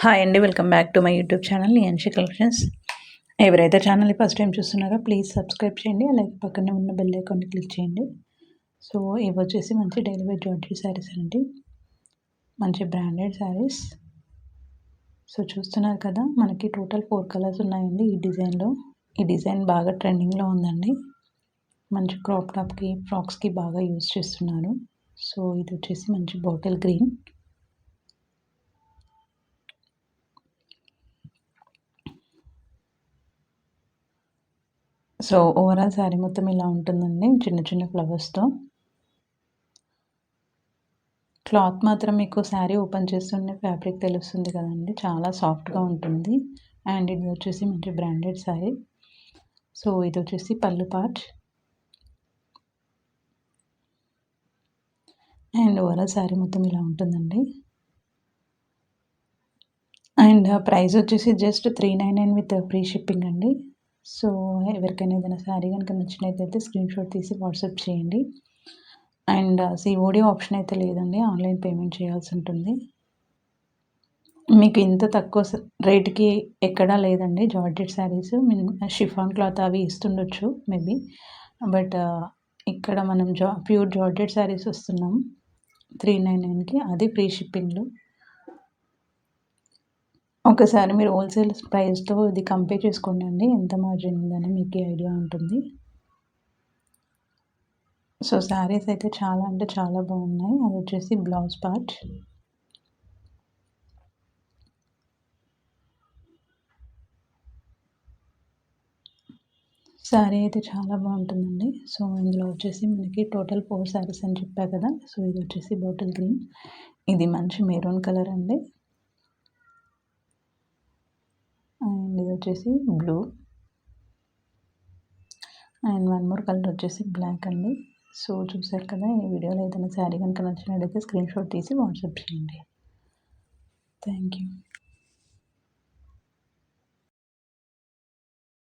Hi అండి, welcome back to my YouTube channel Niyanshi collections. ఎవరైతే ఛానల్ని ఫస్ట్ టైం చూస్తున్నారో ప్లీజ్ సబ్స్క్రైబ్ చేయండి, అలాగే పక్కనే ఉన్న బెల్ ఐకాన్ని క్లిక్ చేయండి. సో ఇవి వచ్చేసి మంచి డైలీ వేర్ జార్జెట్ శారీస్ అండి, మంచి బ్రాండెడ్ శారీస్. సో చూస్తున్నారు కదా, మనకి టోటల్ 4 కలర్స్ ఉన్నాయండి ఈ డిజైన్లో. ఈ డిజైన్ బాగా ట్రెండింగ్లో ఉందండి, మంచి క్రాప్ టాప్కి ఫ్రాక్స్కి బాగా యూజ్ చేస్తున్నారు. సో ఇది వచ్చేసి మంచి bottle green. So overall sari మొత్తం ఇలా ఉంటుందండి, చిన్న చిన్న ఫ్లవర్స్తో. క్లాత్ మాత్రం మీకు శారీ ఓపెన్ చేస్తుంటే ఫ్యాబ్రిక్ తెలుస్తుంది కదండి, చాలా సాఫ్ట్గా ఉంటుంది. అండ్ ఇది వచ్చేసి మంచి బ్రాండెడ్ శారీ. సో ఇది వచ్చేసి పళ్ళు పార్ట్. అండ్ ఓవరాల్ శారీ మొత్తం ఇలా ఉంటుందండి. అండ్ ప్రైస్ వచ్చేసి జస్ట్ 399 విత్ ఫ్రీ షిప్పింగ్ అండి. సో ఎవరికైనా ఏదైనా శారీ కనుక నచ్చినట్లయితే స్క్రీన్ షాట్ తీసి వాట్సాప్ చేయండి. అండ్ సిఓడి ఆప్షన్ అయితే లేదండి, ఆన్లైన్ పేమెంట్ చేయాల్సి ఉంటుంది. మీకు ఇంత తక్కువ రేట్కి ఎక్కడా లేదండి జార్జెట్ శారీస్. షిఫాన్ క్లాత్ అవి ఇస్తుండొచ్చు మేబీ, బట్ ఇక్కడ మనం ప్యూర్ జార్జెట్ శారీస్ వస్తున్నాం 399కి, అది ఫ్రీ షిప్పింగ్లో. ఒకసారి మీరు హోల్సేల్ ప్రైస్తో ఇది కంపేర్ చేసుకోండి అండి, ఎంత మార్జిన్ ఉందని మీకు ఐడియా ఉంటుంది. సో శారీస్ అయితే చాలా అంటే చాలా బాగున్నాయి. అది వచ్చేసి బ్లౌజ్ పార్ట్. శారీ అయితే చాలా బాగుంటుందండి. సో ఇందులో వచ్చేసి మనకి టోటల్ 4 శారీస్ అని చెప్పా కదా. సో ఇది వచ్చేసి బాటిల్ గ్రీన్, ఇది మంచి మెరూన్ కలర్ అండి, అండ్ ఇది వచ్చేసి blue, and one more colour వచ్చేసి బ్లాక్ అండి. సో చూసారు కదా, ఈ వీడియోలో ఏదైనా శారీ కనుక నచ్చినట్లయితే స్క్రీన్ షాట్ తీసి వాట్సాప్ చేయండి. Thank you.